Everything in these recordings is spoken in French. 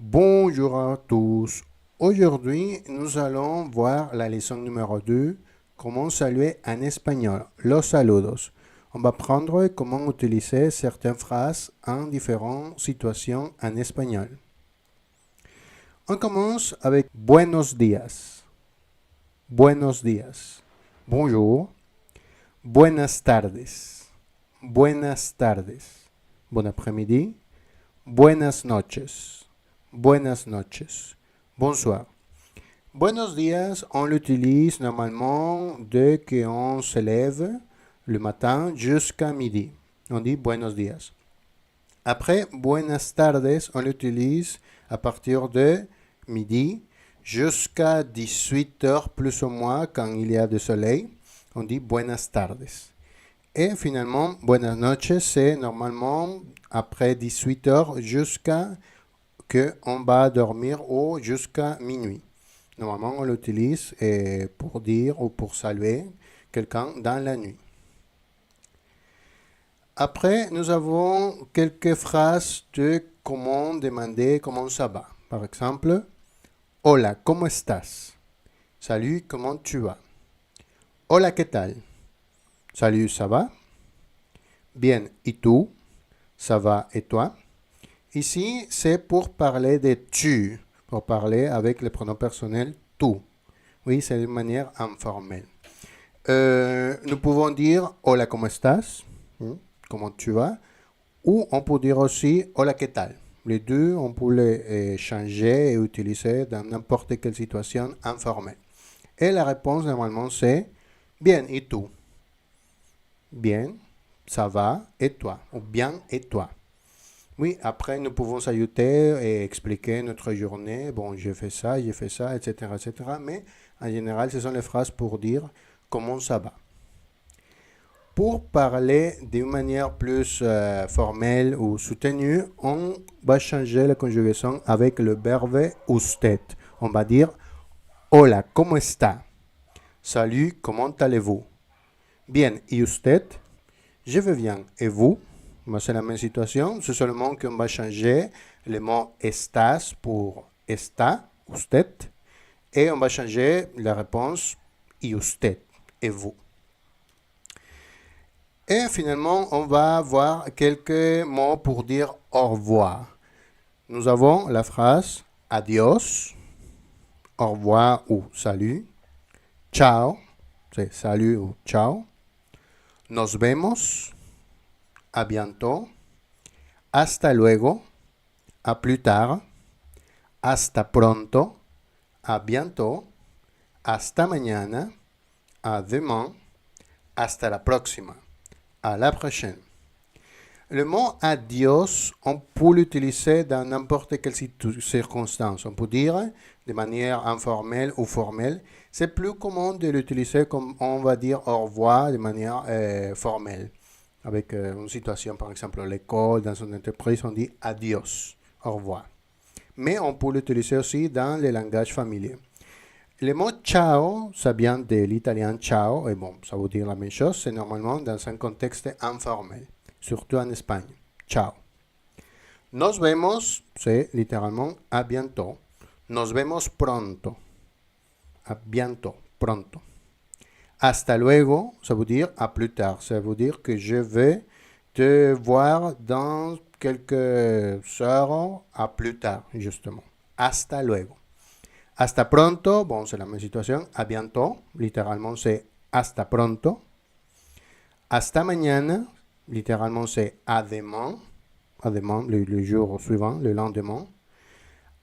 Bonjour à tous. Aujourd'hui, nous allons voir la leçon numéro 2, comment saluer en espagnol, los saludos. On va apprendre comment utiliser certaines phrases en différentes situations en espagnol. On commence avec buenos días. Buenos días. Bonjour. Buenas tardes. Buenas tardes. Bon après-midi. Buenas noches. Buenas noches. Bonsoir. Buenos días, on l'utilise normalement dès qu'on se lève le matin jusqu'à midi. On dit buenos días. Après, buenas tardes, on l'utilise à partir de midi jusqu'à 18 heures plus ou moins quand il y a du soleil. On dit buenas tardes. Et finalement, buenas noches, c'est normalement après 18 heures jusqu'à qu'on va dormir ou jusqu'à minuit. Normalement, on l'utilise pour dire ou pour saluer quelqu'un dans la nuit. Après, nous avons quelques phrases de comment demander comment ça va. Par exemple, Hola, ¿cómo estás? Salut, comment tu vas? Hola, ¿qué tal? Salut, ça va? Bien, ¿y tú? Ça va, et toi? Ici, c'est pour parler de tu, pour parler avec le pronom personnel tu. Oui, c'est une manière informelle. Nous pouvons dire Hola, ¿cómo estás? Comment tu vas? Ou on peut dire aussi Hola, ¿qué tal? Les deux, on peut les changer et utiliser dans n'importe quelle situation informelle. Et la réponse, normalement, c'est Bien, et tu? Bien, ça va, et toi? Ou bien, et toi? Oui, après, nous pouvons ajouter et expliquer notre journée. Bon, j'ai fait ça, etc., etc. Mais en général, ce sont les phrases pour dire comment ça va. Pour parler d'une manière plus formelle ou soutenue, on va changer la conjugaison avec le verbe usted. On va dire Hola, ¿cómo está? Salut, comment allez-vous? Bien, ¿y usted? Je vais bien. Et vous? C'est la même situation, c'est seulement qu'on va changer le mot estás pour está, usted, et on va changer la réponse y usted, et vous. Et finalement, on va avoir quelques mots pour dire au revoir. Nous avons la phrase adios, au revoir ou salut, ciao, c'est salut ou ciao, nos vemos, à bientôt, hasta luego, à plus tard, hasta pronto, à bientôt, hasta mañana, à demain, hasta la próxima, à la prochaine. Le mot adios, on peut l'utiliser dans n'importe quelle circonstance. On peut dire de manière informelle ou formelle. C'est plus commun de l'utiliser comme on va dire au revoir de manière formelle. Avec une situation, par exemple, à l'école, dans une entreprise, on dit adios, au revoir. Mais on peut l'utiliser aussi dans les langages familiers. Le mot ciao, ça vient de l'italien ciao, et bon, ça veut dire la même chose, c'est normalement dans un contexte informel, surtout en Espagne. Ciao. Nos vemos, c'est littéralement à bientôt. Nos vemos pronto. À bientôt, pronto. Hasta luego, ça veut dire à plus tard. Ça veut dire que je vais te voir dans quelques heures à plus tard, justement. Hasta luego. Hasta pronto, bon, c'est la même situation. À bientôt, littéralement, c'est hasta pronto. Hasta mañana, littéralement, c'est à demain. À demain, le jour suivant, le lendemain.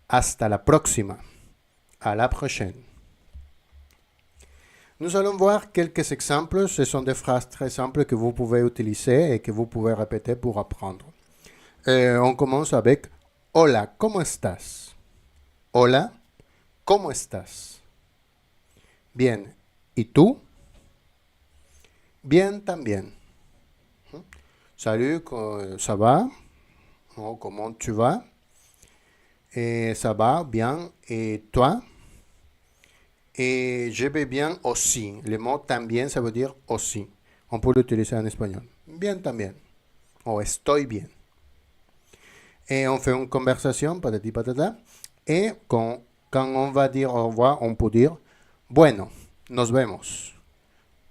Hasta la próxima, à la prochaine. Nous allons voir quelques exemples. Ce sont des phrases très simples que vous pouvez utiliser et que vous pouvez répéter pour apprendre. On commence avec Hola, ¿cómo estás? Hola, ¿cómo estás? Bien, ¿y tú? Bien también. Salut, ça va? Oh, comment tu vas? Et ça va bien. Et toi? Et je vais bien aussi. Le mot también, ça veut dire aussi. On peut l'utiliser en espagnol. Bien también. O estoy bien. Et on fait une conversation, patati patata. Et quand on va dire au revoir, on peut dire bueno, nos vemos.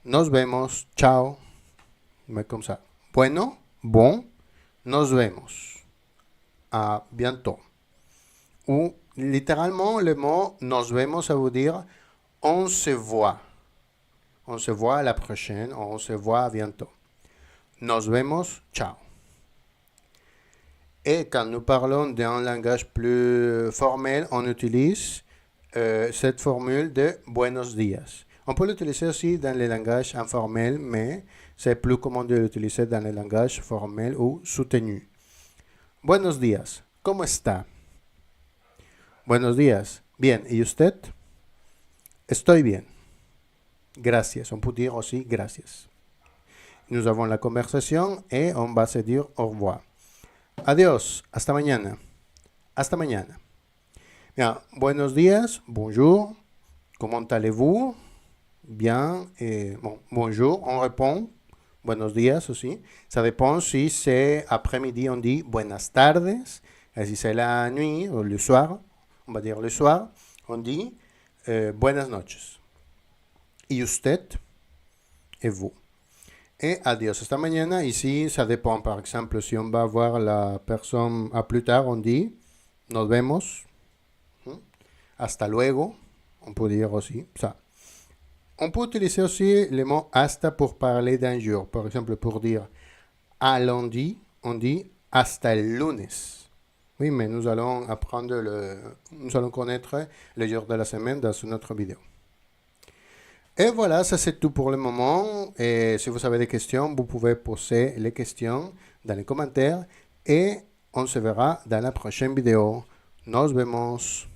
Nos vemos, ciao. Mais comme ça. Bueno, bon, nos vemos. À bientôt. Ou littéralement, le mot nos vemos, ça veut dire on se voit. On se voit à la prochaine, on se voit à bientôt. Nos vemos, ciao. Et quand nous parlons d'un langage plus formel, on utilise cette formule de buenos días. On peut l'utiliser aussi dans les langages informels, mais c'est plus commun de l'utiliser dans les langages formels ou soutenus. Buenos días, ¿cómo está? Buenos días, bien, ¿y usted? Estoy bien. Gracias, on peut dire aussi gracias. Nous avons la conversation et on va se dire au revoir. Adiós, hasta mañana. Hasta mañana. Bien, buenos días, bonjour, comment allez-vous? Bien, bon, bonjour, on répond. Buenos días aussi. Ça dépend si c'est après-midi, on dit buenas tardes. Et si c'est la nuit ou le soir, on va dire le soir, on dit buenas noches. Y usted et vous. Et adiós hasta mañana. Ici, ça dépend. Par exemple, si on va voir la personne à plus tard, on dit nos vemos. Hasta luego. On peut dire aussi ça. On peut utiliser aussi le mot hasta pour parler d'un jour. Par exemple, pour dire à lundi, on dit hasta el lunes. Oui, mais nous allons nous allons connaître le jour de la semaine dans une autre vidéo. Et voilà, ça c'est tout pour le moment. Et si vous avez des questions, vous pouvez poser les questions dans les commentaires. Et on se verra dans la prochaine vidéo. Nos vemos.